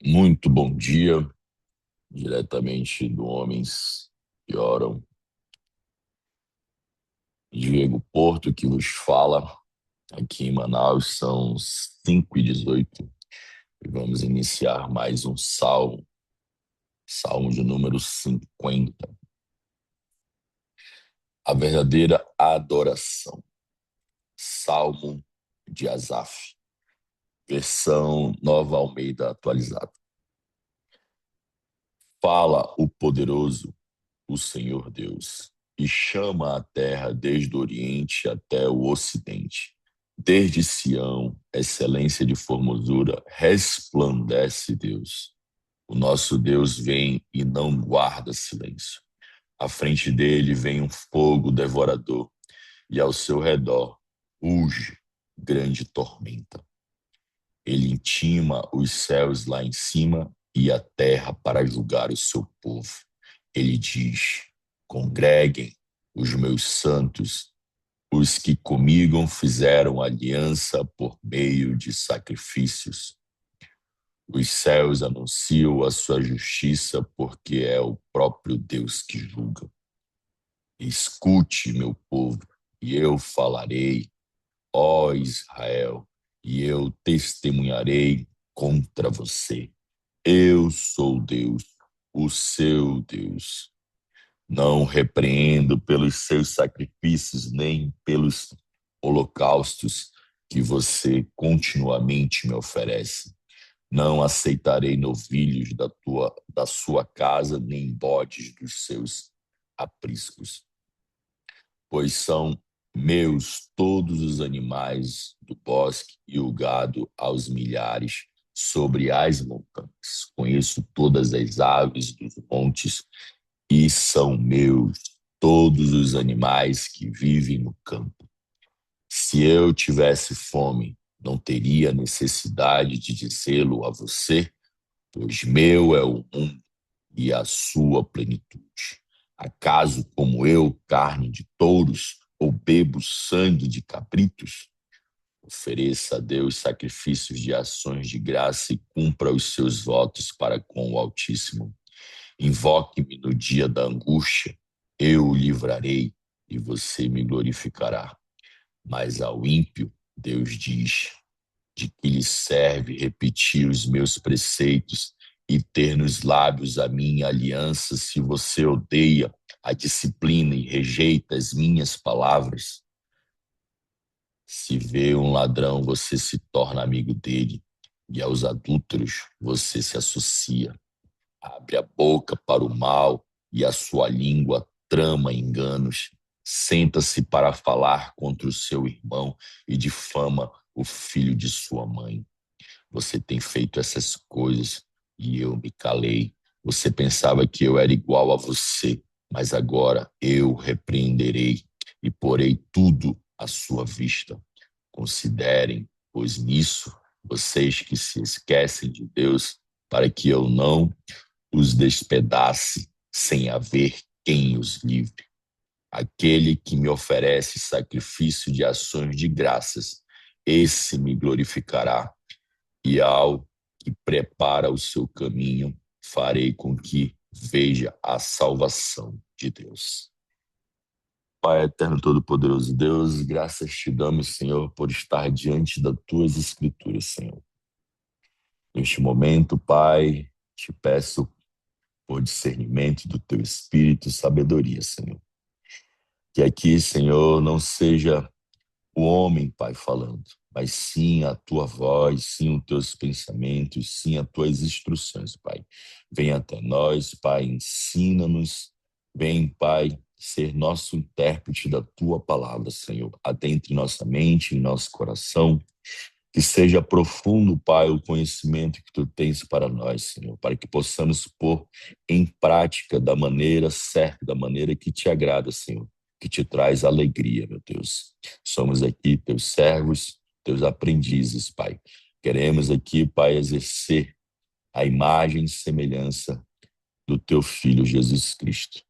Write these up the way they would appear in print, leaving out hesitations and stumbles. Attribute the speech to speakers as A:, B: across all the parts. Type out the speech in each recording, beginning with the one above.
A: Muito bom dia, diretamente do Homens que Oram. Diego Porto que vos fala. Aqui em Manaus são 5h18 e vamos iniciar mais um salmo, salmo de número 50. A verdadeira adoração. Salmo de Asaf, versão Nova Almeida atualizada. Fala o poderoso, o Senhor Deus, e chama a terra desde o Oriente até o Ocidente. Desde Sião, excelência de formosura, resplandece Deus. O nosso Deus vem e não guarda silêncio. À frente dele vem um fogo devorador, e ao seu redor ruge grande tormenta. Ele intima os céus lá em cima e a terra para julgar o seu povo. Ele diz: congreguem os meus santos, os que comigo fizeram aliança por meio de sacrifícios. Os céus anunciam a sua justiça, porque é o próprio Deus que julga. Escute, meu povo, e eu falarei, ó Israel, e eu testemunharei contra você. Eu sou Deus, o seu Deus. Não repreendo pelos seus sacrifícios, nem pelos holocaustos que você continuamente me oferece. Não aceitarei novilhos da sua casa, nem bodes dos seus apriscos, pois são meus todos os animais do bosque e o gado aos milhares sobre as montanhas. Conheço todas as aves dos montes e são meus todos os animais que vivem no campo. Se eu tivesse fome, não teria necessidade de dizê-lo a você, pois meu é o mundo e a sua plenitude. Acaso como eu, carne de touros, ou bebo sangue de cabritos? Ofereça a Deus sacrifícios de ações de graça e cumpra os seus votos para com o Altíssimo. Invoque-me no dia da angústia, eu o livrarei e você me glorificará. Mas ao ímpio, Deus diz: de que lhe serve repetir os meus preceitos e ter nos lábios a minha aliança, se você odeia a disciplina e rejeita as minhas palavras? Se vê um ladrão, você se torna amigo dele, e aos adúlteros você se associa. Abre a boca para o mal e a sua língua trama enganos. Senta-se para falar contra o seu irmão e difama o filho de sua mãe. Você tem feito essas coisas e eu me calei. Você pensava que eu era igual a você, mas agora eu repreenderei e porei tudo à sua vista. Considerem, pois nisso, vocês que se esquecem de Deus, para que eu não os despedace sem haver quem os livre. Aquele que me oferece sacrifício de ações de graças, esse me glorificará. E ao que prepara o seu caminho, farei com que veja a salvação de Deus. Pai eterno, todo-poderoso Deus, graças te damos, Senhor, por estar diante das tuas escrituras, Senhor. Neste momento, Pai, te peço por discernimento do teu espírito e sabedoria, Senhor. Que aqui, Senhor, não seja o homem, Pai, falando, mas sim a tua voz, sim os teus pensamentos, sim as tuas instruções, Pai. Vem até nós, Pai, ensina-nos. Vem, Pai, ser nosso intérprete da tua palavra, Senhor. Adentre nossa mente, em nosso coração. Que seja profundo, Pai, o conhecimento que tu tens para nós, Senhor, para que possamos pôr em prática da maneira certa, da maneira que te agrada, Senhor, que te traz alegria, meu Deus. Somos aqui teus servos, teus aprendizes, Pai. Queremos aqui, Pai, exercer a imagem e semelhança do teu Filho Jesus Cristo.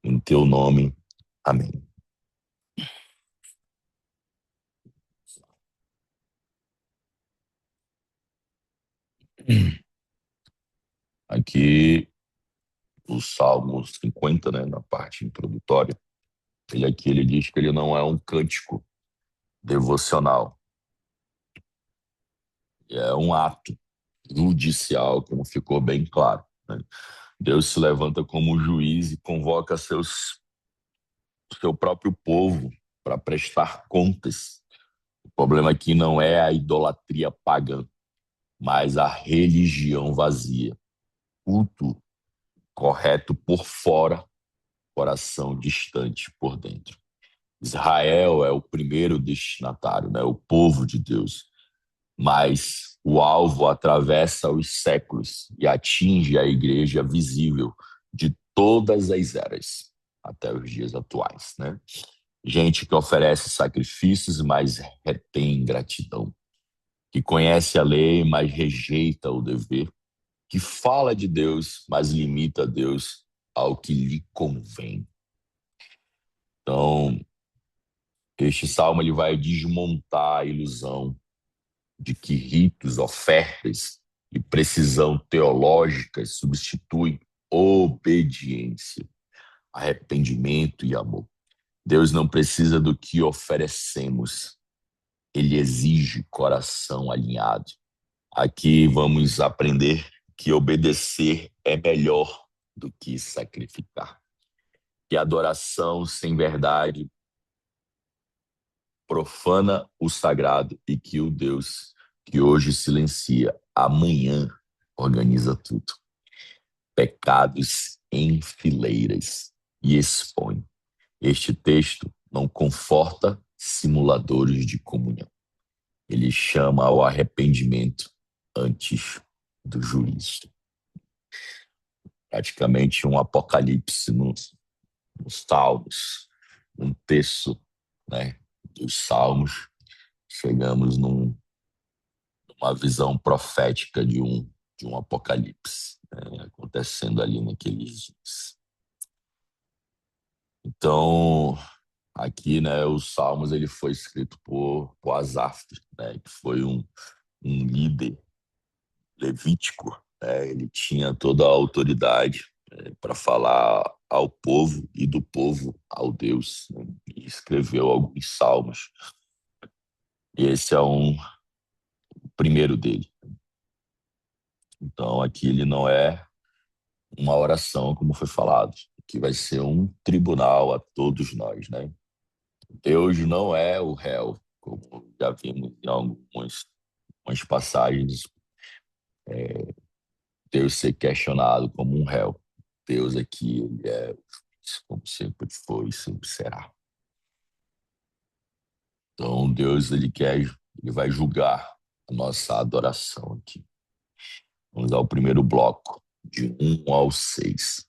A: Em teu nome, amém. aqui o Salmo 50, né, na parte introdutória, ele diz que ele não é um cântico devocional, é um ato judicial, como ficou bem claro, né? Deus se levanta como juiz e convoca seu próprio povo para prestar contas. O problema aqui não é a idolatria pagã, mas a religião vazia. Culto correto por fora, coração distante por dentro. Israel é o primeiro destinatário, né? O povo de Deus. Mas o alvo atravessa os séculos e atinge a igreja visível de todas as eras, até os dias atuais, né? Gente que oferece sacrifícios, mas retém gratidão, que conhece a lei, mas rejeita o dever, que fala de Deus, mas limita Deus ao que lhe convém. Então, este salmo ele vai desmontar a ilusão de que ritos, ofertas e precisão teológicas substituem obediência, arrependimento e amor. Deus não precisa do que oferecemos, ele exige coração alinhado. Aqui vamos aprender que obedecer é melhor do que sacrificar. Que adoração sem verdade profana o sagrado e que o Deus que hoje silencia, amanhã organiza tudo. Pecados em fileiras e expõe. Este texto não conforta simuladores de comunhão. Ele chama ao arrependimento antes do juízo. Praticamente um apocalipse nos Salmos, um texto, né, dos Salmos. Chegamos numa visão profética de um apocalipse, né, acontecendo ali naqueles dias. Então, aqui, né, os Salmos ele foi escrito por Asaf, né, que foi um líder levítico, né, ele tinha toda a autoridade para falar ao povo e do povo ao Deus, né, e escreveu alguns salmos. E esse é o primeiro dele. Então, aqui ele não é uma oração, como foi falado, que vai ser um tribunal a todos nós, né? Deus não é o réu, como já vimos em algumas passagens, Deus ser questionado como um réu. Deus aqui, ele é juiz, como sempre foi e sempre será. Então, Deus, ele vai julgar a nossa adoração aqui. Vamos ao primeiro bloco, de 1 ao 6.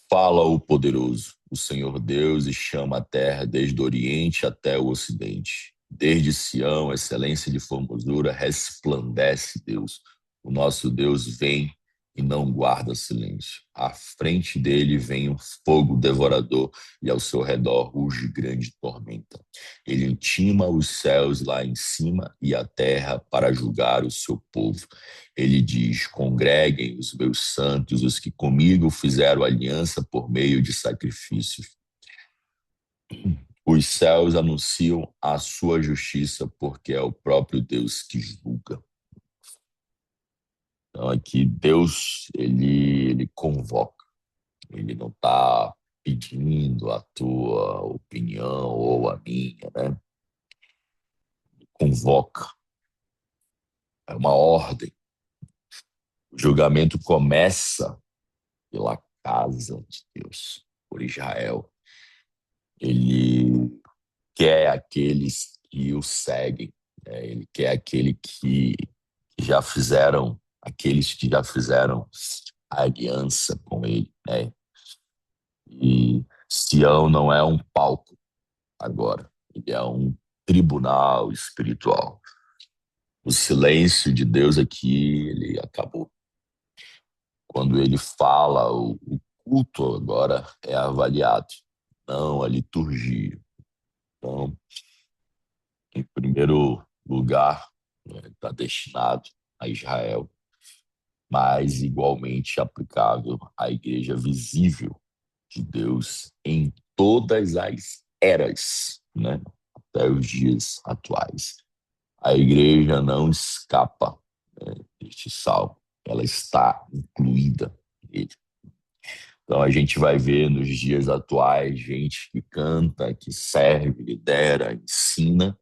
A: Fala o poderoso, o Senhor Deus, e chama a terra desde o Oriente até o Ocidente. Desde Sião, excelência de formosura, resplandece Deus. O nosso Deus vem e não guarda silêncio. À frente dele vem um fogo devorador e ao seu redor ruge grande tormenta. Ele intima os céus lá em cima e a terra para julgar o seu povo. Ele diz: congreguem os meus santos, os que comigo fizeram aliança por meio de sacrifícios. Os céus anunciam a sua justiça, porque é o próprio Deus que julga. Então, aqui, Deus, ele convoca. Ele não está pedindo a tua opinião ou a minha, né? Ele convoca. É uma ordem. O julgamento começa pela casa de Deus, por Israel. Ele quer aqueles que o seguem, né? Ele quer aqueles que já fizeram a aliança com ele, né? E Sião não é um palco agora, ele é um tribunal espiritual. O silêncio de Deus aqui, ele acabou. Quando ele fala, o culto agora é avaliado, não a liturgia. Então, em primeiro lugar, está destinado a Israel. mas igualmente aplicável à igreja visível de Deus em todas as eras, né? Até os dias atuais. A igreja não escapa, né, deste salmo, ela está incluída nele. Então a gente vai ver nos dias atuais gente que canta, que serve, lidera, ensina,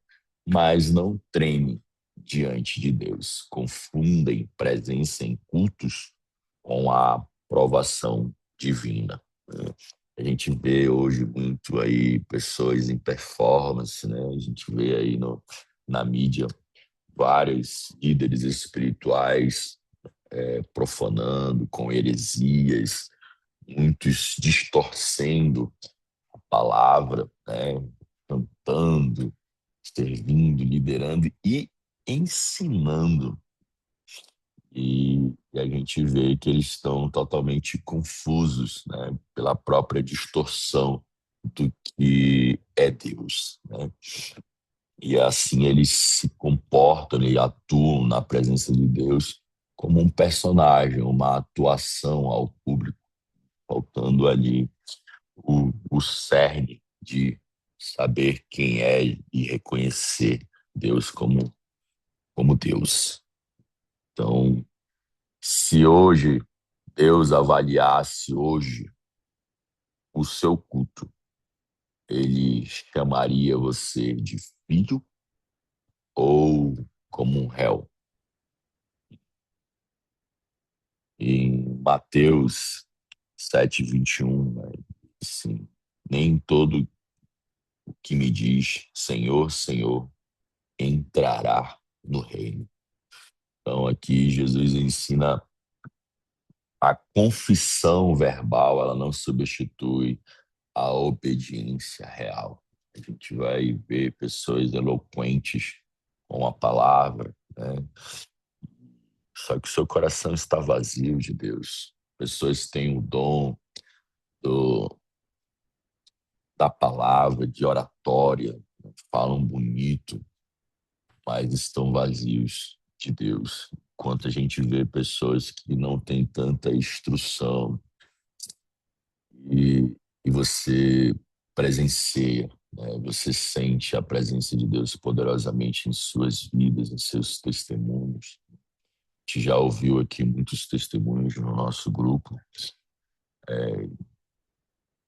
A: mas não treme diante de Deus. Confundem presença em cultos com a aprovação divina, né? A gente vê hoje muito aí pessoas em performance, né? A gente vê aí na mídia vários líderes espirituais profanando com heresias, muitos distorcendo a palavra, né? Cantando, servindo, liderando e ensinando. E a gente vê que eles estão totalmente confusos, né? Pela própria distorção do que é Deus, né? E assim eles se comportam e atuam na presença de Deus como um personagem, uma atuação ao público, faltando ali o cerne de saber quem é e reconhecer Deus como Deus. Então, se hoje Deus avaliasse hoje o seu culto, ele chamaria você de filho ou como um réu? Em Mateus 7:21, né, assim, nem todo o que me diz Senhor, Senhor entrará no reino. Então aqui Jesus ensina a confissão verbal, ela não substitui a obediência real. A gente vai ver pessoas eloquentes com a palavra, né? Só que o seu coração está vazio de Deus. Pessoas têm o dom do, da palavra, de oratória, né? Falam bonito, mas estão vazios de Deus. Enquanto a gente vê pessoas que não têm tanta instrução e você presencia, né? Você sente a presença de Deus poderosamente em suas vidas, em seus testemunhos. A gente já ouviu aqui muitos testemunhos no nosso grupo,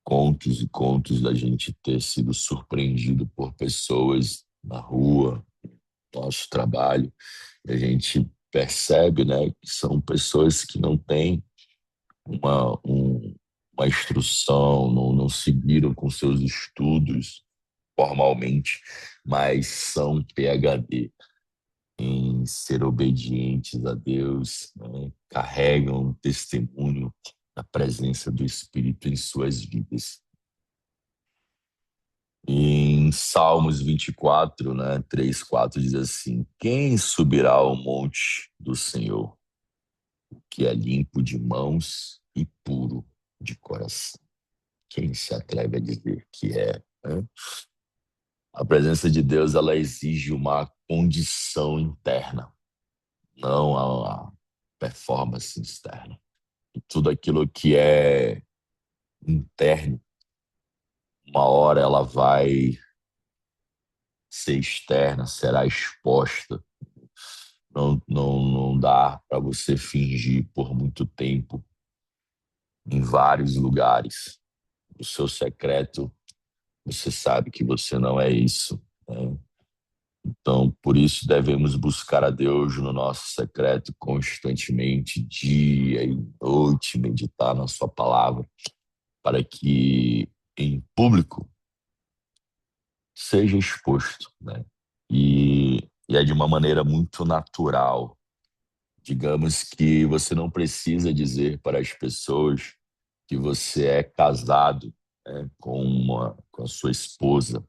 A: contos e contos da gente ter sido surpreendido por pessoas na rua, no nosso trabalho. E a gente percebe, né, que são pessoas que não têm uma instrução, não seguiram com seus estudos formalmente, mas são PhD em ser obedientes a Deus, né? Carregam um testemunho da presença do Espírito em suas vidas. Em Salmos 24, né, 3, 4 diz assim: quem subirá ao monte do Senhor, que é limpo de mãos e puro de coração? Quem se atreve a dizer que é, né? A presença de Deus, ela exige uma condição interna, não a performance externa. E tudo aquilo que é interno, uma hora ela vai ser externa, será exposta. Não dá para você fingir por muito tempo em vários lugares. O seu secreto, você sabe que você não é isso, né? Então, por isso devemos buscar a Deus no nosso secreto constantemente, dia e noite, meditar na sua palavra, para que em público seja exposto, né? E é de uma maneira muito natural. Digamos que você não precisa dizer para as pessoas que você é casado, né, com a sua esposa.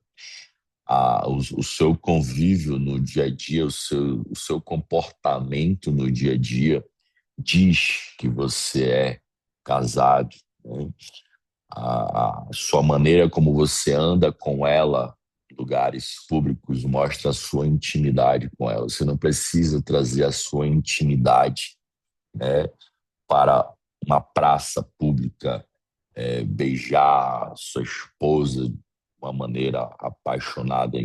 A: O seu convívio no dia a dia, o seu comportamento no dia a dia diz que você é casado, né? A sua maneira como você anda com ela em lugares públicos mostra a sua intimidade com ela. Você não precisa trazer a sua intimidade né, para uma praça pública, beijar sua esposa de uma maneira apaixonada.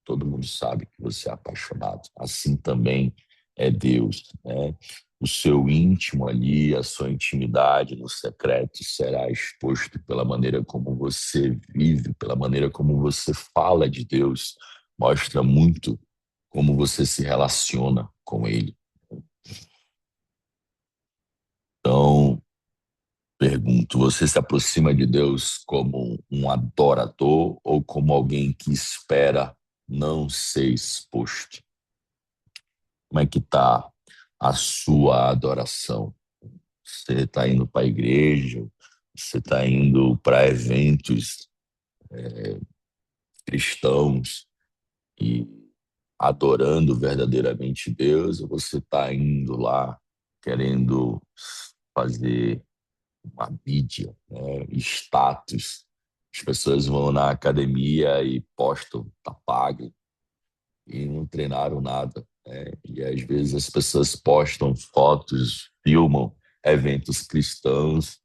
A: Todo mundo sabe que você é apaixonado. Assim também é Deus, né? O seu íntimo ali, a sua intimidade no secreto será exposto pela maneira como você vive, pela maneira como você fala de Deus. Mostra muito como você se relaciona com Ele. Então, pergunto, você se aproxima de Deus como um adorador ou como alguém que espera não ser exposto? Como é que está a sua adoração? Você está indo para a igreja? Você está indo para eventos cristãos e adorando verdadeiramente Deus? Ou você está indo lá querendo fazer uma mídia, né? Status? As pessoas vão na academia e postam, tá pago, e não treinaram nada, né? E às vezes as pessoas postam fotos, filmam eventos cristãos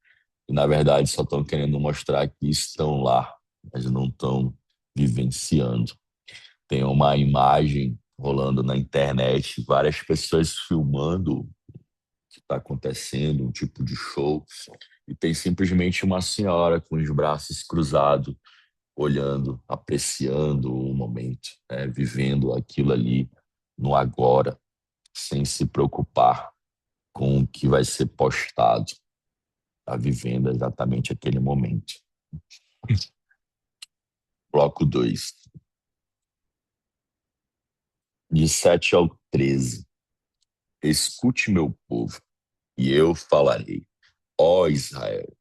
A: e na verdade só estão querendo mostrar que estão lá, mas não estão vivenciando. Tem uma imagem rolando na internet, várias pessoas filmando o que está acontecendo, um tipo de show, e tem simplesmente uma senhora com os braços cruzados, olhando, apreciando o momento, né? Vivendo aquilo ali no agora, sem se preocupar com o que vai ser postado, está vivendo exatamente aquele momento. Bloco 2, de 7 ao 13. Escute, meu povo, e eu falarei. Ó Israel,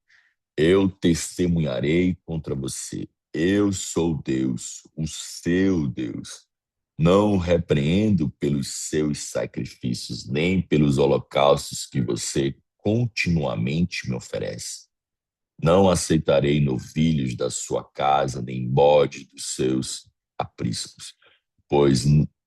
A: eu testemunharei contra você. Eu sou Deus, o seu Deus. Não o repreendo pelos seus sacrifícios, nem pelos holocaustos que você continuamente me oferece. Não aceitarei novilhos da sua casa, nem bode dos seus apriscos, pois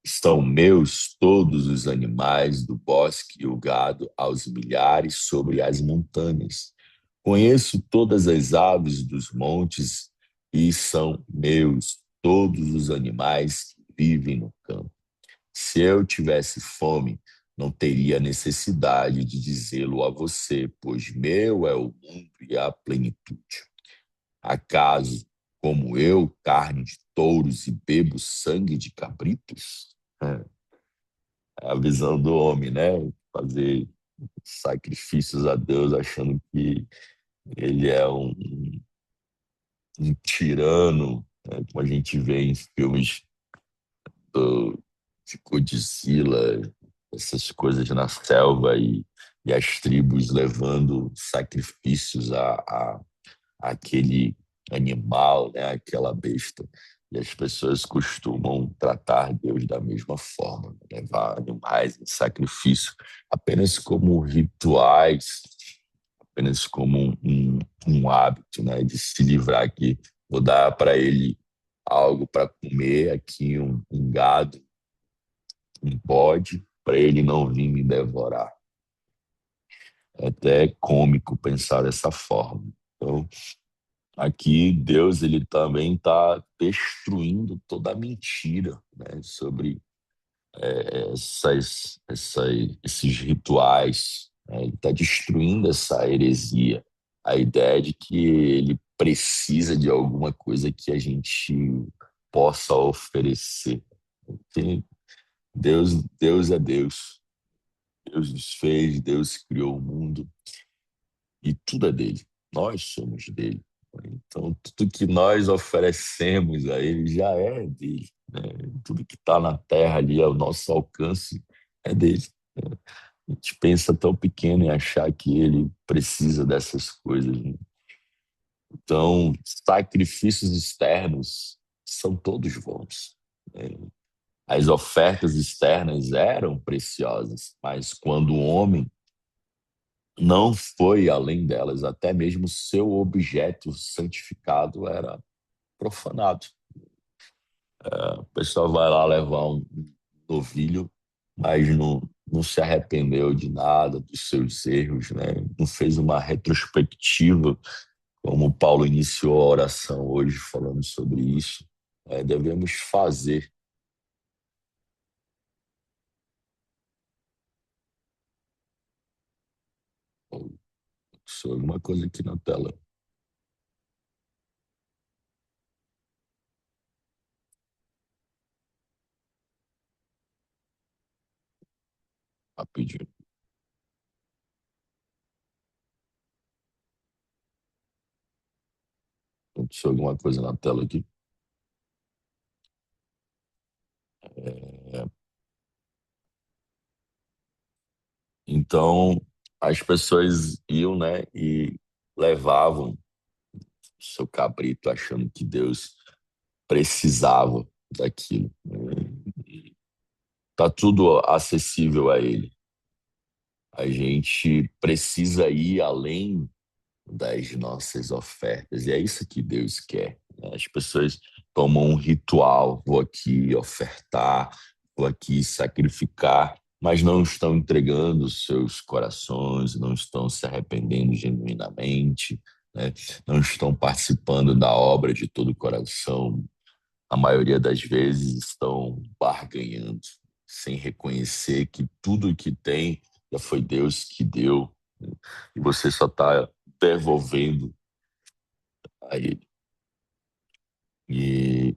A: são meus todos os animais do bosque e o gado aos milhares sobre as montanhas. Conheço todas as aves dos montes e são meus todos os animais que vivem no campo. Se eu tivesse fome, não teria necessidade de dizê-lo a você, pois meu é o mundo e a plenitude. Acaso, como eu, carne de touros e bebo sangue de cabritos? É a visão do homem, né? Fazer sacrifícios a Deus achando que ele é um tirano, né? Como a gente vê em filmes do, de Godzilla, essas coisas na selva e as tribos levando sacrifícios àquele animal, né, àquela besta. E as pessoas costumam tratar Deus da mesma forma, né, levar animais em sacrifício apenas como rituais, apenas como um hábito, né, de se livrar aqui. Vou dar para ele algo para comer aqui, um gado, um bode, para ele não vir me devorar. É até cômico pensar dessa forma. Então, aqui Deus ele também está destruindo toda a mentira, né, sobre esses rituais. Né? Ele está destruindo essa heresia, a ideia de que ele precisa de alguma coisa que a gente possa oferecer. Porque Deus é Deus. Deus nos fez, Deus criou o mundo e tudo é dele. Nós somos dele. Então, tudo que nós oferecemos a ele já é dele. Né? Tudo que está na terra ali ao nosso alcance é dele. Né? A gente pensa tão pequeno em achar que ele precisa dessas coisas. Né? Então, sacrifícios externos são todos bons. Né? As ofertas externas eram preciosas, mas quando o homem não foi além delas, até mesmo seu objeto santificado era profanado. O pessoal vai lá levar um novilho, mas não se arrependeu de nada dos seus erros, né? Não fez uma retrospectiva, como Paulo iniciou a oração hoje falando sobre isso. Devemos fazer. Alguma coisa aqui na tela, rapidinho. Aconteceu alguma coisa na tela aqui. É, então, as pessoas iam, né, e levavam o seu cabrito achando que Deus precisava daquilo. Tá tudo acessível a ele. A gente precisa ir além das nossas ofertas. E é isso que Deus quer, né? As pessoas tomam um ritual, vou aqui ofertar, vou aqui sacrificar, mas não estão entregando os seus corações, não estão se arrependendo genuinamente, né? Não estão participando da obra de todo o coração. A maioria das vezes estão barganhando, sem reconhecer que tudo o que tem já foi Deus que deu, né? E você só está devolvendo a Ele. E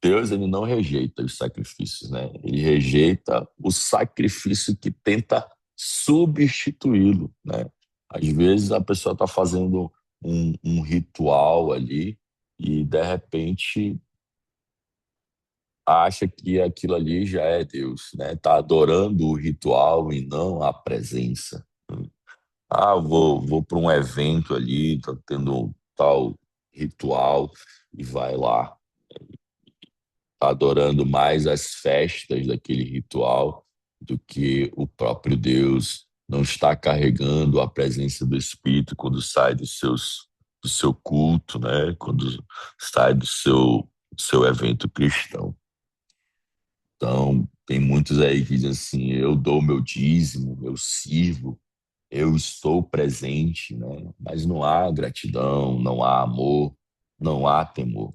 A: Deus, ele não rejeita os sacrifícios, né? Ele rejeita o sacrifício que tenta substituí-lo, né? Às vezes a pessoa está fazendo um ritual ali e de repente acha que aquilo ali já é Deus, né? Tá adorando o ritual e não a presença. Ah, vou para um evento ali, tá tendo um tal ritual e vai lá, tá adorando mais as festas daquele ritual do que o próprio Deus. Não está carregando a presença do Espírito quando sai do seu culto, né? Quando sai do seu evento cristão. Então, tem muitos aí que dizem assim: eu dou meu dízimo, eu sirvo, eu estou presente, né? Mas não há gratidão, não há amor, não há temor.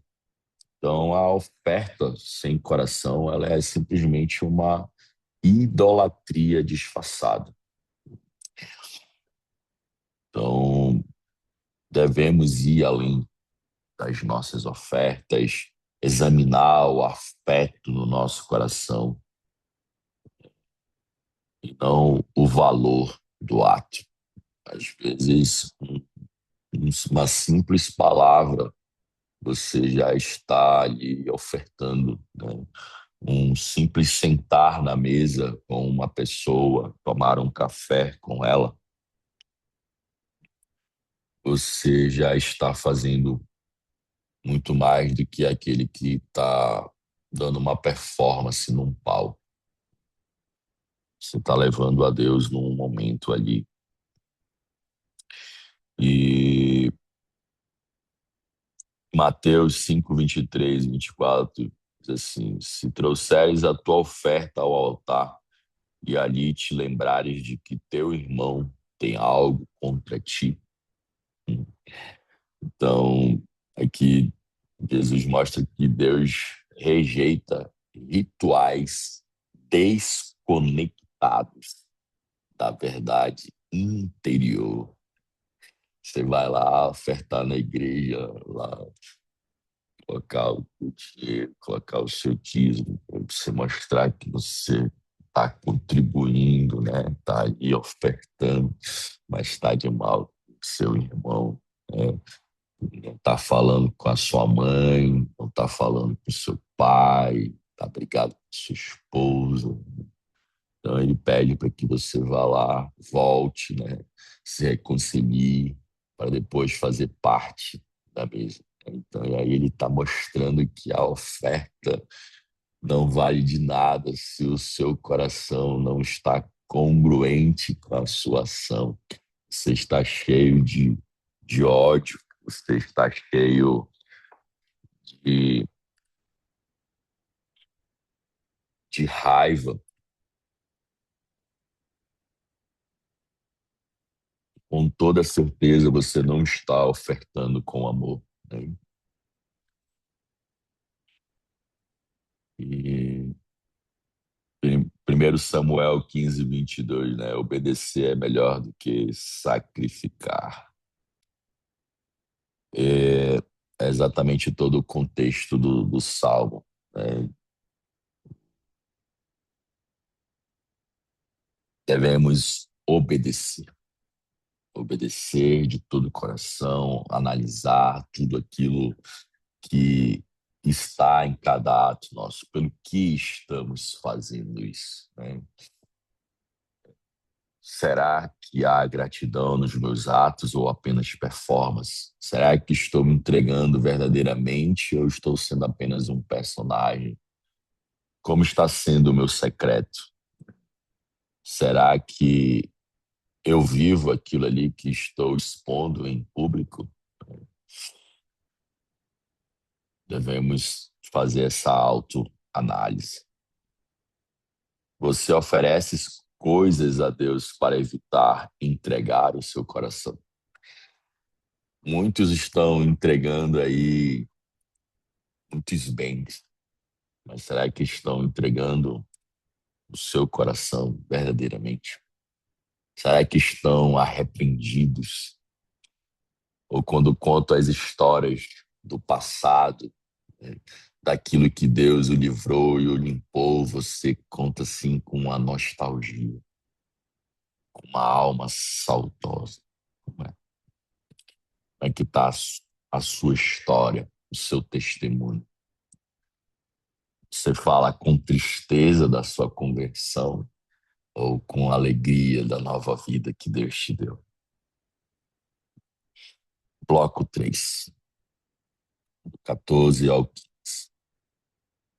A: Então, a oferta sem coração, ela é simplesmente uma idolatria disfarçada. Então, devemos ir além das nossas ofertas, examinar o afeto no nosso coração e não o valor do ato. Às vezes, uma simples palavra, você já está ali ofertando, né? Um simples sentar na mesa com uma pessoa, tomar um café com ela, você já está fazendo muito mais do que aquele que está dando uma performance num palco. Você está levando a Deus num momento ali. E Mateus 5, 23 e 24 diz assim: se trouxeres a tua oferta ao altar e ali te lembrares de que teu irmão tem algo contra ti. Então, aqui Jesus mostra que Deus rejeita rituais desconectados da verdade interior. Você vai lá ofertar na igreja, lá colocar o dinheiro, colocar o seu dízimo, para você mostrar que você está contribuindo, né? Está ali ofertando, mas está de mal com seu irmão, né? Não está falando com a sua mãe, não está falando com o seu pai, está brigado com sua esposa. Então ele pede para que você vá lá, volte, né? Se reconcilie, para depois fazer parte da mesa. Então, e aí ele está mostrando que a oferta não vale de nada se o seu coração não está congruente com a sua ação. Você está cheio de ódio, você está cheio de, de raiva, com toda certeza você não está ofertando com amor, né? E 1 Samuel 15:22, né? Obedecer é melhor do que sacrificar. É, é exatamente todo o contexto do Salmo, né? Devemos obedecer. Obedecer de todo o coração, analisar tudo aquilo que está em cada ato nosso, pelo que estamos fazendo isso, né? Será que há gratidão nos meus atos ou apenas performance? Será que estou me entregando verdadeiramente ou estou sendo apenas um personagem? Como está sendo o meu secreto? Será que eu vivo aquilo ali que estou expondo em público? Devemos fazer essa autoanálise. Você oferece coisas a Deus para evitar entregar o seu coração. Muitos estão entregando aí muitos bens, mas será que estão entregando o seu coração verdadeiramente? Será que estão arrependidos? Ou quando conto as histórias do passado, né, daquilo que Deus o livrou e o limpou, você conta assim com uma nostalgia, com uma alma saudosa? Como é, como é que está a sua história, o seu testemunho? Você fala com tristeza da sua conversão ou com alegria da nova vida que Deus te deu? Bloco 3, do 14 ao 15.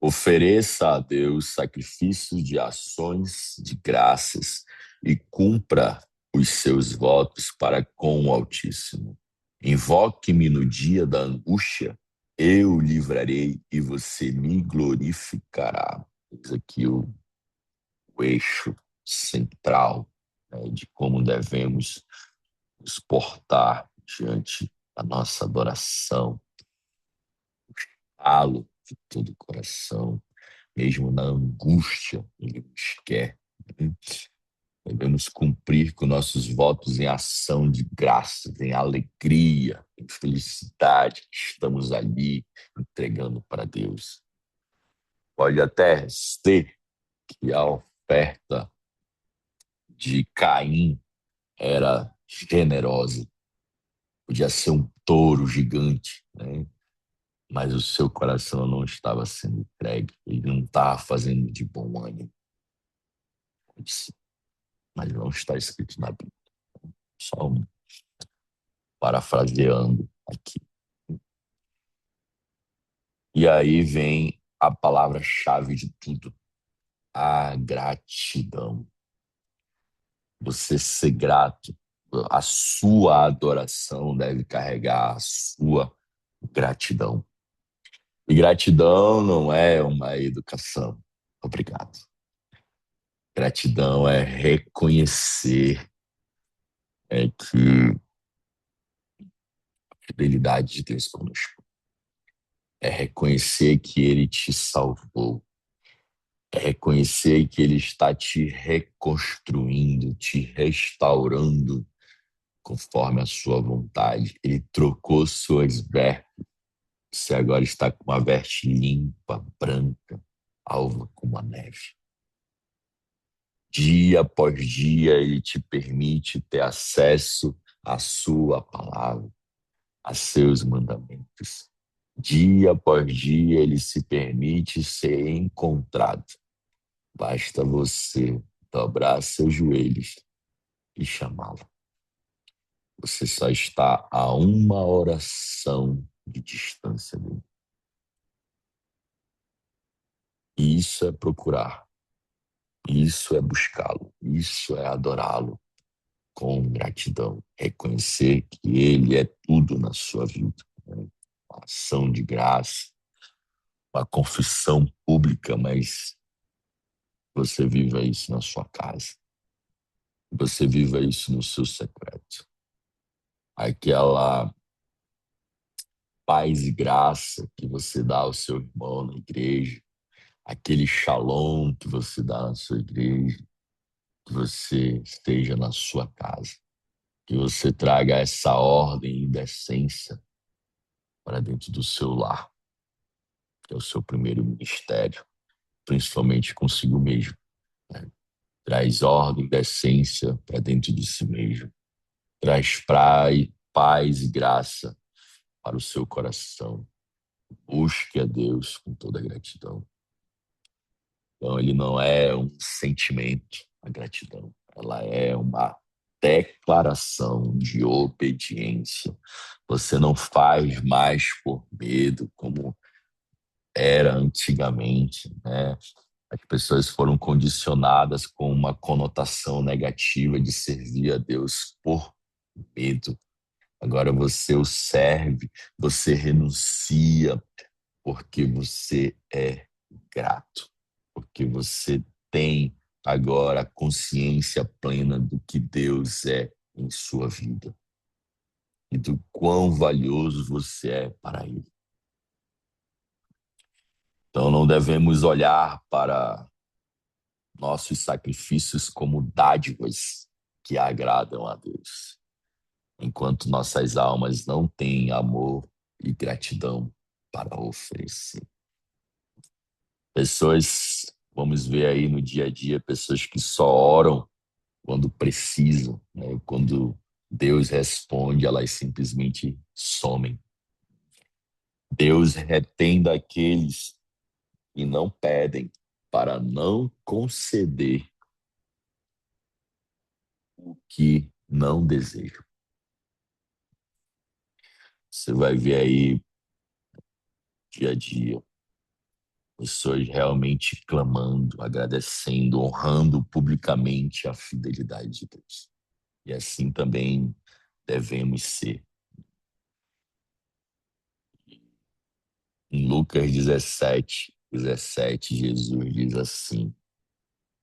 A: Ofereça a Deus sacrifícios de ações de graças e cumpra os seus votos para com o Altíssimo. Invoque-me no dia da angústia, eu o livrarei e você me glorificará. Eis aqui o eixo central, né, de como devemos nos portar diante da nossa adoração, falo de todo o coração, mesmo na angústia, Ele nos quer. Devemos cumprir com nossos votos em ação de graças, em alegria, em felicidade. Estamos ali entregando para Deus. Pode até ser que a oferta de Caim era generosa, podia ser um touro gigante, né? Mas o seu coração não estava sendo entregue, ele não estava fazendo de bom ânimo. Mas não está escrito na Bíblia. Só parafraseando aqui. E aí vem a palavra-chave de tudo: a gratidão. Você ser grato, a sua adoração deve carregar a sua gratidão. E gratidão não é uma educação. Obrigado. Gratidão é reconhecer que a fidelidade de Deus conosco. É reconhecer que Ele te salvou. É reconhecer que Ele está te reconstruindo, te restaurando conforme a sua vontade. Ele trocou suas vestes. Você agora está com uma veste limpa, branca, alva como a neve. Dia após dia, Ele te permite ter acesso à sua palavra, a seus mandamentos. Dia após dia, Ele se permite ser encontrado. Basta você dobrar seus joelhos e chamá-lo. Você só está a uma oração de distância dele. Isso é procurar, isso é buscá-lo, isso é adorá-lo com gratidão. Reconhecer que ele é tudo na sua vida, né? Uma ação de graça, uma confissão pública, mas você viva isso na sua casa. Você viva isso no seu secreto. aquela paz e graça que você dá ao seu irmão na igreja, aquele shalom que você dá na sua igreja, que você esteja na sua casa, que você traga essa ordem e decência para dentro do seu lar, que é o seu primeiro ministério, principalmente consigo mesmo, né? Traz ordem e decência para dentro de si mesmo, traz paz e graça para o seu coração. Busque a Deus com toda a gratidão. Então, ele não é um sentimento, a gratidão. Ela é uma declaração de obediência. Você não faz mais por medo, como era antigamente, né? As pessoas foram condicionadas com uma conotação negativa de servir a Deus por medo. Agora você o serve, você renuncia, porque você é grato, porque você tem agora a consciência plena do que Deus é em sua vida e do quão valioso você é para Ele. Então não devemos olhar para nossos sacrifícios como dádivas que agradam a Deus, enquanto nossas almas não têm amor e gratidão para oferecer. Pessoas, vamos ver aí no dia a dia, pessoas que só oram quando precisam, né? Quando Deus responde, elas simplesmente somem. Deus retém daqueles que não pedem para não conceder o que não desejam. Você vai ver aí dia a dia pessoas realmente clamando, agradecendo, honrando publicamente a fidelidade de Deus. E assim também devemos ser. Em Lucas 17, Jesus diz assim: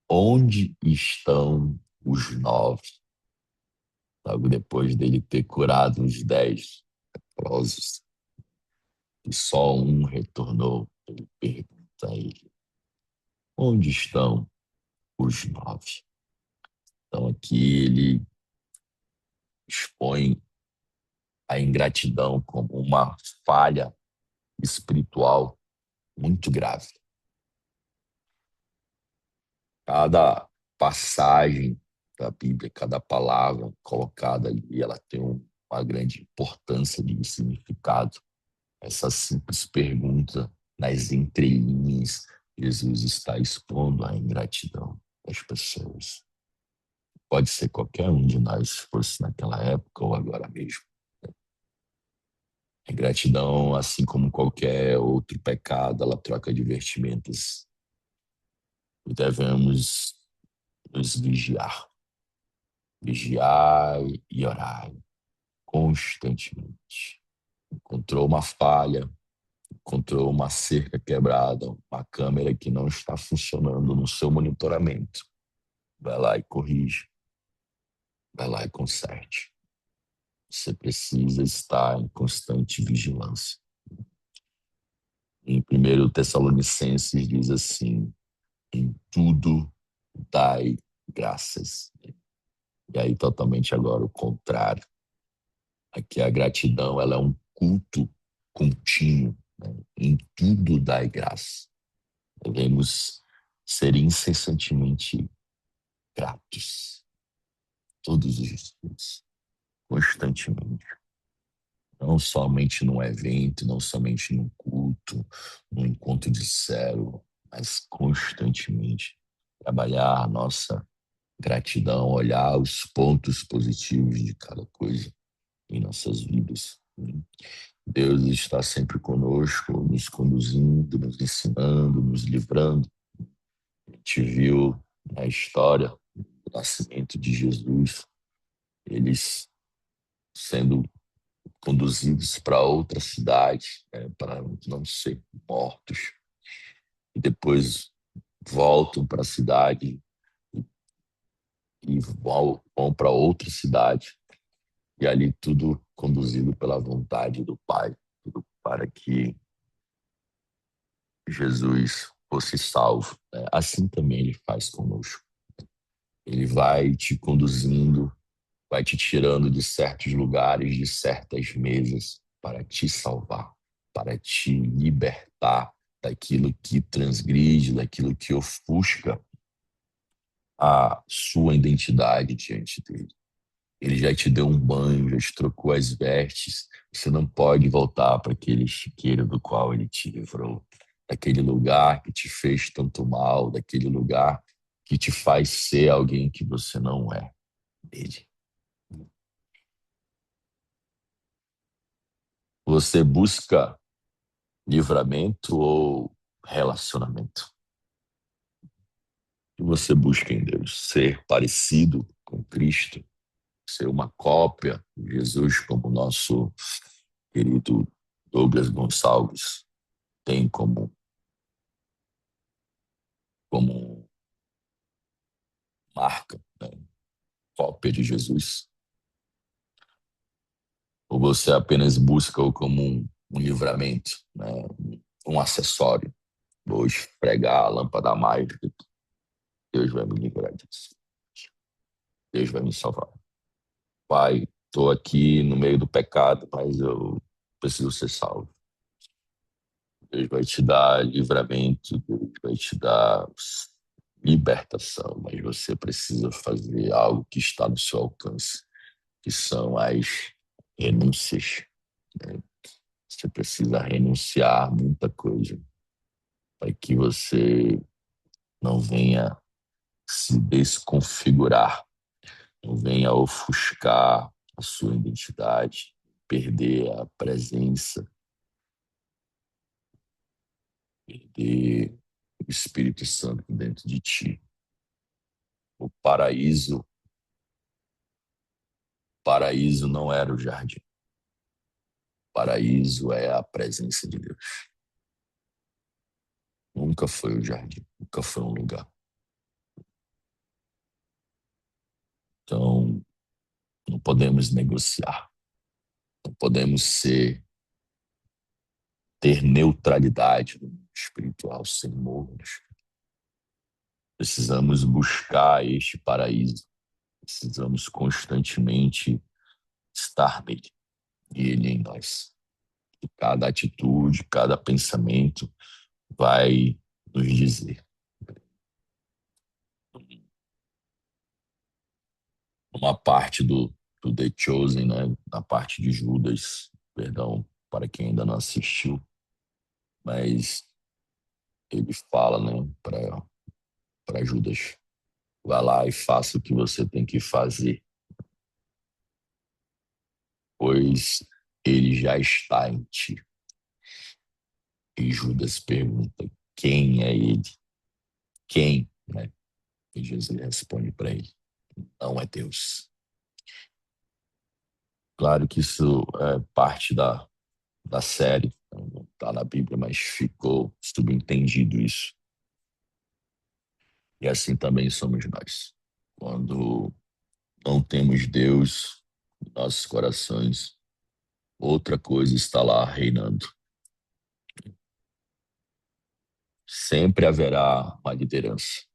A: onde estão os 9? Logo depois dele ter curado os 10 leprosos, e só um retornou. Ele pergunta a ele: onde estão os 9? Então aqui ele expõe a ingratidão como uma falha espiritual muito grave. Cada passagem da Bíblia, cada palavra colocada ali, ela tem uma grande importância de significado. Essa simples pergunta, nas entrelinhas, Jesus está expondo a ingratidão das pessoas. Pode ser qualquer um de nós, se fosse naquela época ou agora mesmo. A ingratidão, assim como qualquer outro pecado, ela troca de vestimentas. E devemos nos vigiar e orar constantemente. Encontrou uma falha, encontrou uma cerca quebrada, uma câmera que não está funcionando no seu monitoramento. Vai lá e corrige, vai lá e conserte. Você precisa estar em constante vigilância. Em 1 Tessalonicenses diz assim: em tudo dai graças. E aí totalmente agora o contrário. Aqui a gratidão, ela é um culto contínuo, né? Em tudo dai graça. Devemos ser incessantemente gratos, todos os dias, constantemente. Não somente num evento, não somente num culto, num encontro de célula, mas constantemente. Trabalhar a nossa gratidão, olhar os pontos positivos de cada coisa em nossas vidas. Deus está sempre conosco, nos conduzindo, nos ensinando, nos livrando. A gente viu na história do nascimento de Jesus, eles sendo conduzidos para outra cidade, né, para não ser mortos. E depois voltam para a cidade e vão para outra cidade. E ali tudo conduzido pela vontade do Pai, tudo para que Jesus fosse salvo, né? Assim também ele faz conosco. Ele vai te conduzindo, vai te tirando de certos lugares, de certas mesas, para te salvar, para te libertar daquilo que transgride, daquilo que ofusca a sua identidade diante dele. Ele já te deu um banho, já te trocou as vestes. Você não pode voltar para aquele chiqueiro do qual ele te livrou, daquele lugar que te fez tanto mal, daquele lugar que te faz ser alguém que você não é. Ele. Você busca livramento ou relacionamento? O que você busca em Deus? Ser parecido com Cristo? Ser uma cópia de Jesus, como o nosso querido Douglas Gonçalves tem como marca, né? Cópia de Jesus? Ou você apenas busca-o como um livramento, né? Um acessório? Vou esfregar a lâmpada mágica, Deus vai me livrar disso. Deus vai me salvar. Pai, estou aqui no meio do pecado, mas eu preciso ser salvo. Deus vai te dar livramento, Deus vai te dar libertação, mas você precisa fazer algo que está no seu alcance, que são as renúncias, né? Você precisa renunciar a muita coisa para que você não venha se desconfigurar, não venha ofuscar a sua identidade, perder a presença, perder o Espírito Santo dentro de ti. O paraíso não era o jardim. O paraíso é a presença de Deus. Nunca foi o jardim, nunca foi um lugar. Então, não podemos negociar, não podemos ter neutralidade no mundo espiritual sem morros. Precisamos buscar este paraíso, precisamos constantemente estar nele e ele em nós. E cada atitude, cada pensamento vai nos dizer. Uma parte do The Chosen, né? Na parte de Judas, perdão, para quem ainda não assistiu, mas ele fala, né, para Judas, vá lá e faça o que você tem que fazer, pois ele já está em ti. E Judas pergunta, quem é ele? Quem, né? E Jesus responde para ele, não é Deus. Claro que isso é parte da série, não está na Bíblia, mas ficou subentendido isso. E assim também somos nós. Quando não temos Deus em nossos corações, outra coisa está lá reinando. Sempre haverá uma liderança.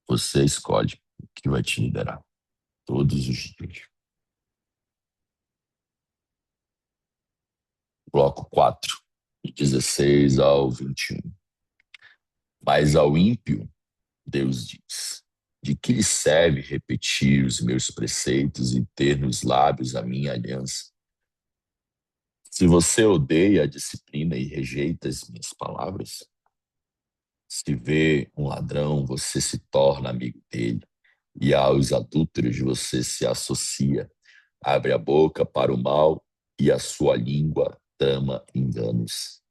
A: Você escolhe o que vai te liderar todos os dias. Bloco 4, 16 ao 21. Mas ao ímpio, Deus diz: de que lhe serve repetir os meus preceitos e ter nos lábios a minha aliança? Se você odeia a disciplina e rejeita as minhas palavras, se vê um ladrão, você se torna amigo dele, e aos adúlteros você se associa. Abre a boca para o mal e a sua língua trama enganos.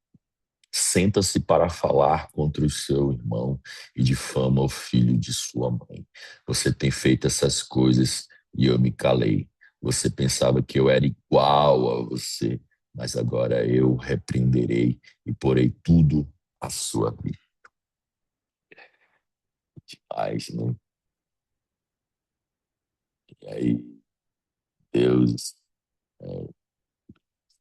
A: Senta-se para falar contra o seu irmão e difama o filho de sua mãe. Você tem feito essas coisas e eu me calei. Você pensava que eu era igual a você, mas agora eu repreenderei e porei tudo à sua vida. Demais, né? E aí? Deus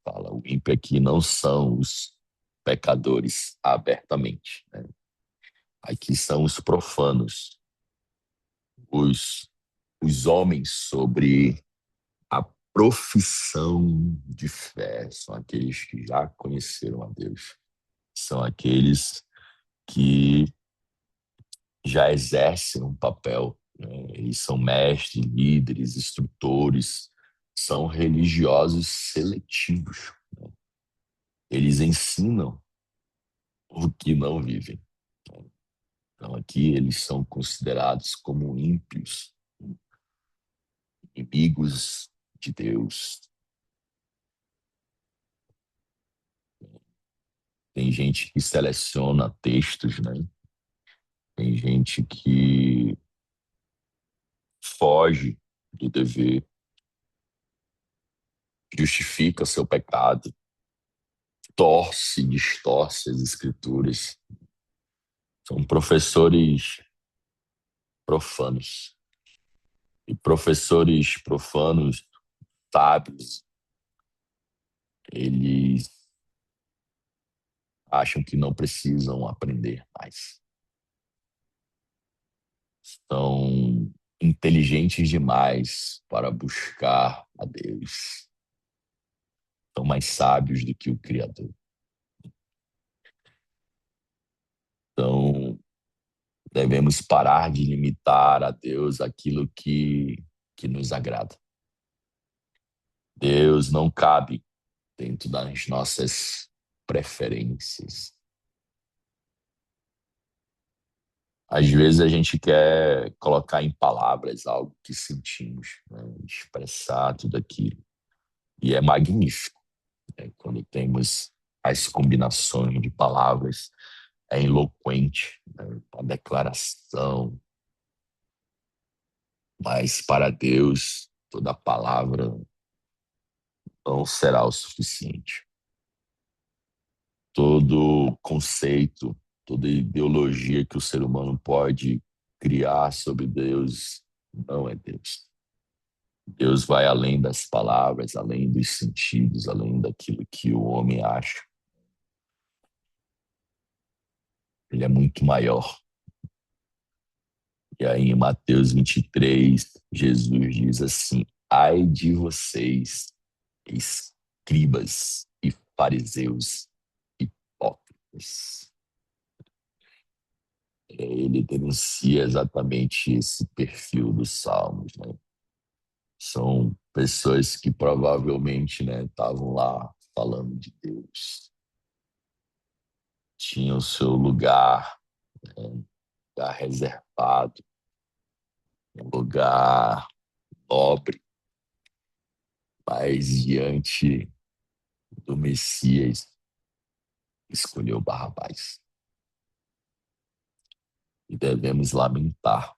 A: fala, o ímpio aqui não são os pecadores abertamente, né? Aqui são os profanos, os, os homens sobre a profissão de fé, são aqueles que já conheceram a Deus, são aqueles que já exercem um papel, né? Eles são mestres, líderes, instrutores, são religiosos seletivos. Eles ensinam o que não vivem. Então, aqui eles são considerados como ímpios, inimigos de Deus. Tem gente que seleciona textos, né? Tem gente que foge do dever, justifica seu pecado, torce, distorce as escrituras. São professores profanos. E professores profanos, sábios, eles acham que não precisam aprender mais. São inteligentes demais para buscar a Deus. São mais sábios do que o Criador. Então, devemos parar de limitar a Deus aquilo que nos agrada. Deus não cabe dentro das nossas preferências. Às vezes a gente quer colocar em palavras algo que sentimos, né? Expressar tudo aquilo. E é magnífico, né? Quando temos as combinações de palavras, é eloquente, né? A declaração. Mas para Deus, toda palavra não será o suficiente. Todo conceito, toda ideologia que o ser humano pode criar sobre Deus não é Deus. Deus vai além das palavras, além dos sentidos, além daquilo que o homem acha. Ele é muito maior. E aí em Mateus 23, Jesus diz assim: ai de vocês, escribas e fariseus hipócritas. Ele denuncia exatamente esse perfil dos salmos, né? São pessoas que provavelmente, né, estavam lá falando de Deus, tinham o seu lugar, né, um lugar reservado, um lugar nobre, mas diante do Messias escolheu Barrabás. E devemos lamentar,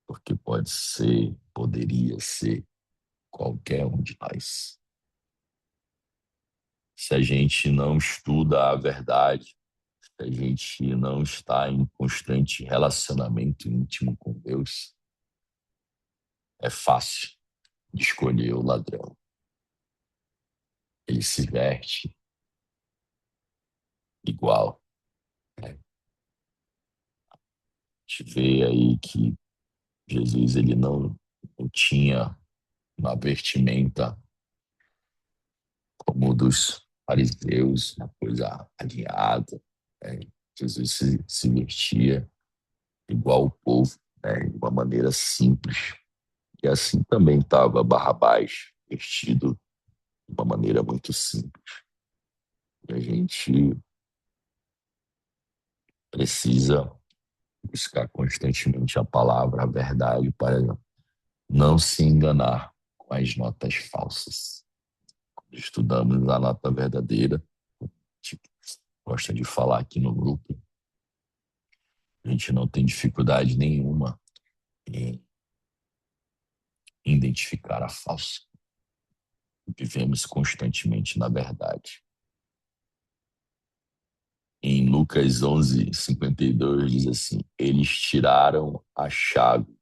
A: porque pode ser, poderia ser qualquer um de nós. Se a gente não estuda a verdade, se a gente não está em constante relacionamento íntimo com Deus, é fácil de escolher o ladrão. Ele se veste igual, né? A gente vê aí que Jesus ele não tinha uma vestimenta como dos fariseus, uma coisa alinhada, né? Jesus se vestia igual o povo, né? De uma maneira simples. E assim também estava Barrabás, vestido de uma maneira muito simples. E a gente precisa buscar constantemente a palavra, a verdade, para não se enganar com as notas falsas. Quando estudamos a nota verdadeira, a gente gosta de falar aqui no grupo, a gente não tem dificuldade nenhuma em identificar a falsa. Vivemos constantemente na verdade. Em Lucas 11:52 diz assim: eles tiraram a chave.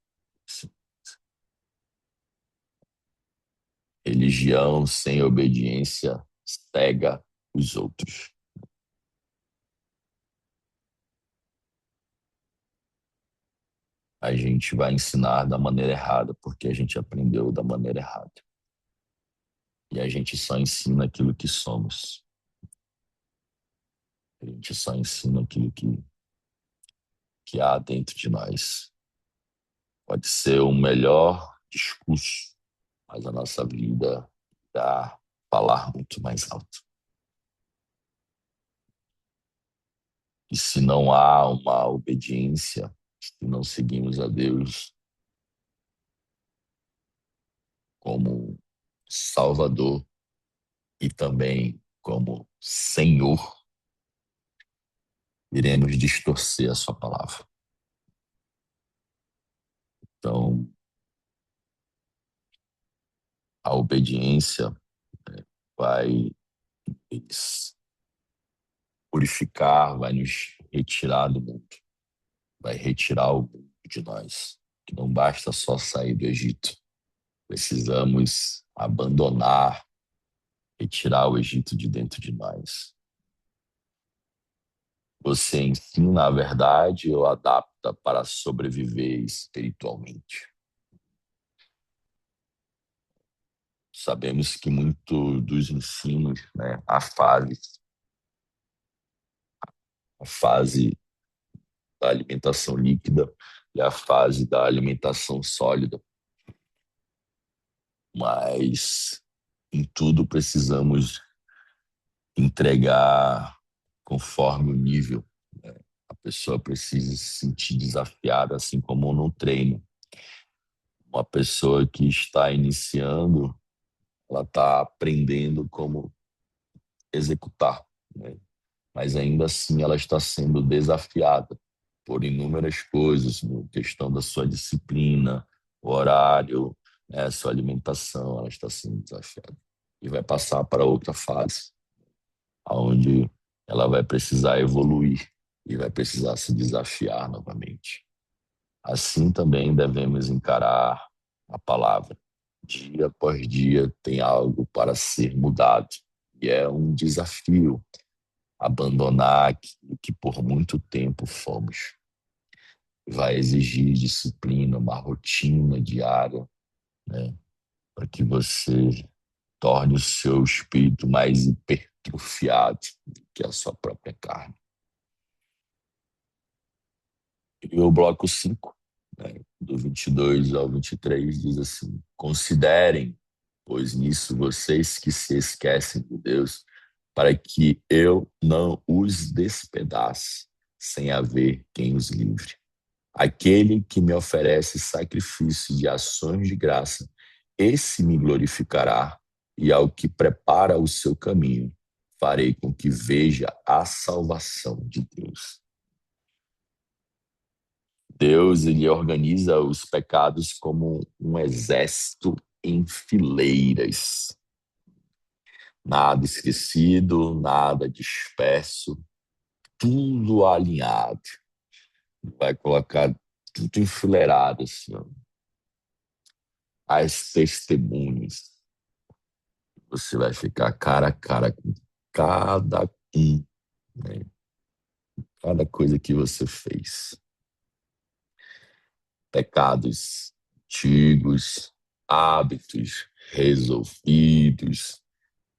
A: Religião sem obediência cega os outros. A gente vai ensinar da maneira errada porque a gente aprendeu da maneira errada. E a gente só ensina aquilo que somos. A gente só ensina aquilo que há dentro de nós. Pode ser o melhor discurso, mas a nossa vida dá falar muito mais alto. E se não há uma obediência, se não seguimos a Deus como Salvador e também como Senhor, iremos distorcer a sua palavra. Então, a obediência vai nos purificar, vai nos retirar do mundo, vai retirar o mundo de nós. Que não basta só sair do Egito, precisamos abandonar, retirar o Egito de dentro de nós. Você ensina a verdade ou adapta para sobreviver espiritualmente? Sabemos que muito dos ensinos, né, a fase da alimentação líquida e a fase da alimentação sólida, mas em tudo precisamos entregar conforme o nível, né? A pessoa precisa se sentir desafiada, assim como no treino. Uma pessoa que está iniciando, ela está aprendendo como executar, né? Mas ainda assim ela está sendo desafiada por inúmeras coisas, no questão da sua disciplina, o horário, né, a sua alimentação, ela está sendo desafiada. E vai passar para outra fase, onde ela vai precisar evoluir e vai precisar se desafiar novamente. Assim também devemos encarar a palavra. Dia após dia tem algo para ser mudado. E é um desafio abandonar aquilo que por muito tempo fomos. Vai exigir disciplina, uma rotina diária, né, para que você torne o seu espírito mais hipertrofiado do que a sua própria carne. E o bloco 5, né, do 22 ao 23, diz assim: considerem, pois nisso vocês que se esquecem de Deus, para que eu não os despedace, sem haver quem os livre. Aquele que me oferece sacrifício de ações de graça, esse me glorificará, e ao que prepara o seu caminho, farei com que veja a salvação de Deus. Deus, ele organiza os pecados como um exército em fileiras. Nada esquecido, nada disperso, tudo alinhado. Vai colocar tudo enfileirado, assim, ó. As testemunhas. Você vai ficar cara a cara com cada um, né? Cada coisa que você fez. Pecados antigos, hábitos resolvidos,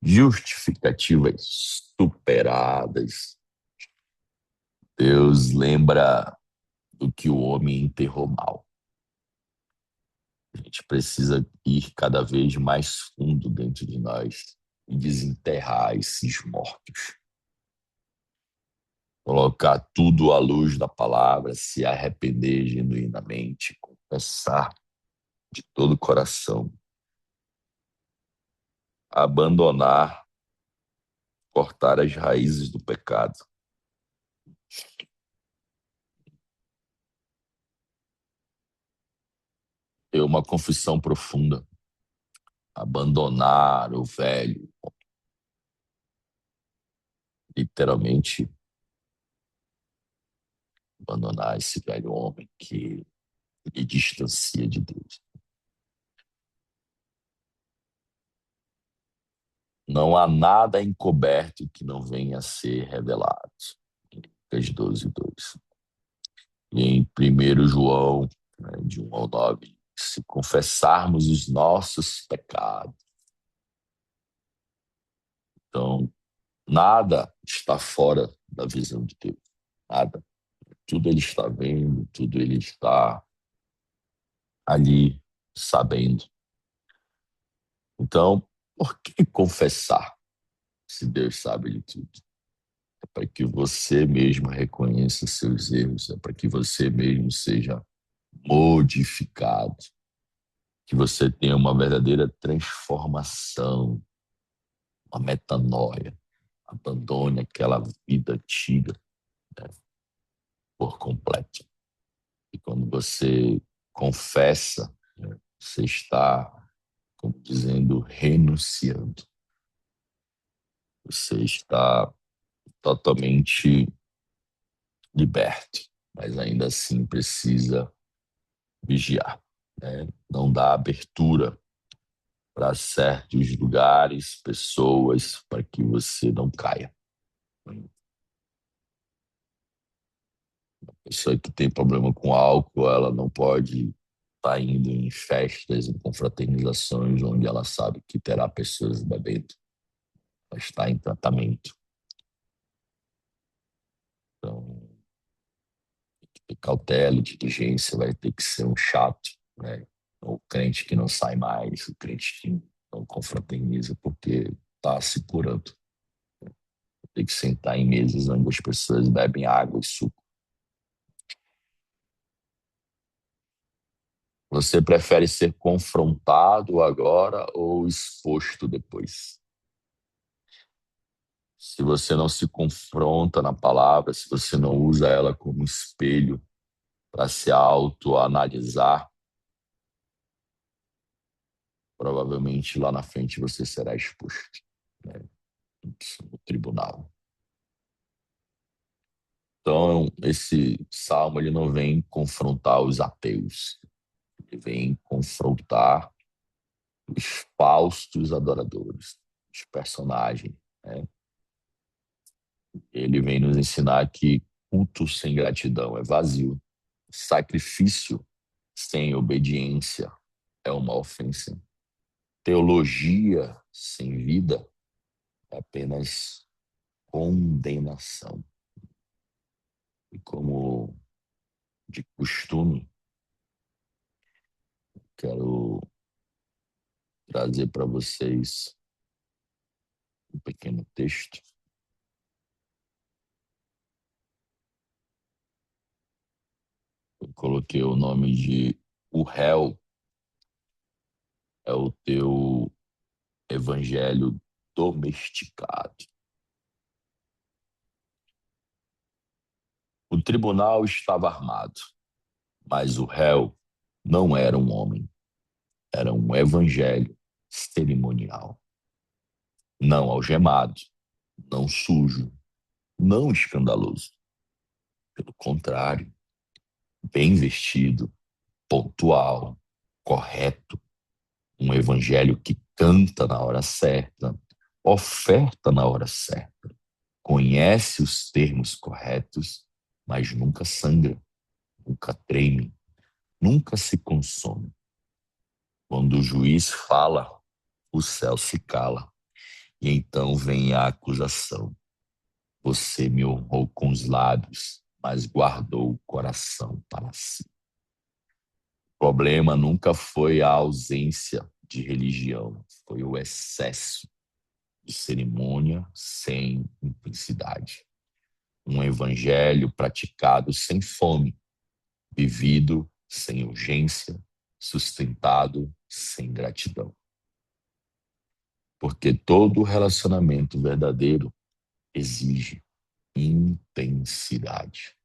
A: justificativas superadas. Deus lembra do que o homem enterrou mal. A gente precisa ir cada vez mais fundo dentro de nós e desenterrar esses mortos. Colocar tudo à luz da palavra, se arrepender genuinamente, confessar de todo o coração, abandonar, cortar as raízes do pecado. Ter uma confissão profunda, abandonar o velho, literalmente abandonar esse velho homem que lhe distancia de Deus. Não há nada encoberto que não venha a ser revelado. Lucas 12, 2. E em 1 João, né, de 1 ao 9, se confessarmos os nossos pecados, então nada está fora da visão de Deus. Nada. Tudo ele está vendo, tudo ele está ali sabendo. Então, por que confessar se Deus sabe de tudo? É para que você mesmo reconheça seus erros, é para que você mesmo seja modificado, que você tenha uma verdadeira transformação, uma metanoia. Abandone aquela vida antiga, né, por completo. E quando você confessa, né, você está, como dizendo, renunciando. Você está totalmente liberto, mas ainda assim precisa vigiar, né? Não dá abertura para certos lugares, pessoas, para que você não caia. A pessoa que tem problema com álcool, ela não pode estar indo em festas, em confraternizações, onde ela sabe que terá pessoas bebendo. Ela está em tratamento. Então, ter cautela e diligência, vai ter que ser um chato, né? O crente que não sai mais, o crente que não confraterniza porque está se curando. Tem que sentar em mesas onde as pessoas bebem água e suco. Você prefere ser confrontado agora ou exposto depois? Se você não se confronta na palavra, se você não usa ela como espelho para se autoanalisar, provavelmente lá na frente você será exposto, né, no tribunal. Então, esse salmo ele não vem confrontar os ateus, ele vem confrontar os falsos adoradores, os personagens, né? Ele vem nos ensinar que culto sem gratidão é vazio, sacrifício sem obediência é uma ofensa, teologia sem vida é apenas condenação. E como de costume, quero trazer para vocês um pequeno texto. Eu coloquei o nome de O Réu é o teu evangelho domesticado. O tribunal estava armado, mas o réu não era um homem, era um evangelho cerimonial. Não algemado, não sujo, não escandaloso. Pelo contrário, bem vestido, pontual, correto, um evangelho que canta na hora certa, oferta na hora certa, conhece os termos corretos, mas nunca sangra, nunca treme, nunca se consome. Quando o juiz fala, o céu se cala, e então vem a acusação. Você me honrou com os lábios, mas guardou o coração para si. O problema nunca foi a ausência de religião, foi o excesso de cerimônia sem intensidade. Um evangelho praticado sem fome, vivido sem urgência, sustentado sem gratidão. Porque todo relacionamento verdadeiro exige intensidade.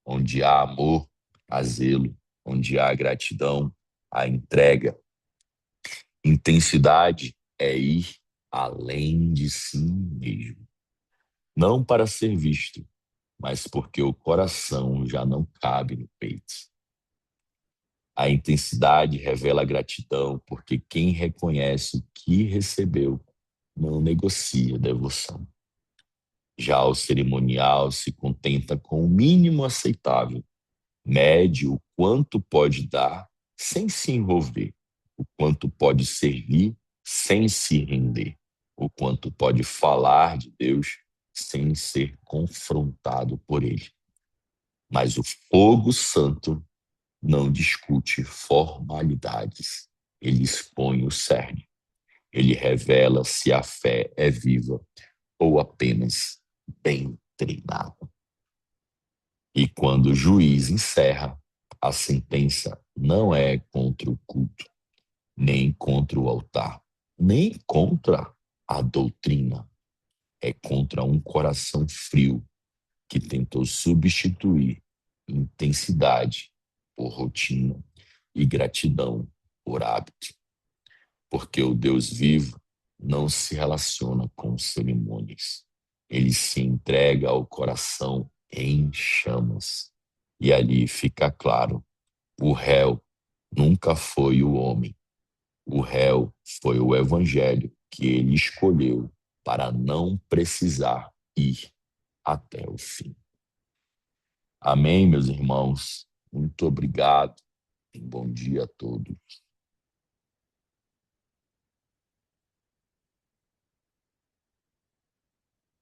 A: Onde há amor, há zelo. Onde há gratidão, há entrega. Intensidade é ir além de si mesmo. Não para ser visto, mas porque o coração já não cabe no peito. A intensidade revela gratidão, porque quem reconhece o que recebeu não negocia devoção. Já o cerimonial se contenta com o mínimo aceitável, mede o quanto pode dar sem se envolver, o quanto pode servir sem se render, o quanto pode falar de Deus sem ser confrontado por ele. Mas o fogo santo não discute formalidades, ele expõe o cerne. Ele revela se a fé é viva ou apenas bem treinada. E quando o juiz encerra, a sentença não é contra o culto, nem contra o altar, nem contra a doutrina. É contra um coração frio que tentou substituir intensidade por rotina e gratidão por hábito. Porque o Deus vivo não se relaciona com cerimônias. Ele se entrega ao coração em chamas. E ali fica claro: o réu nunca foi o homem. O réu foi o evangelho que ele escolheu para não precisar ir até o fim. Amém, meus irmãos? Muito obrigado. Um bom dia a todos.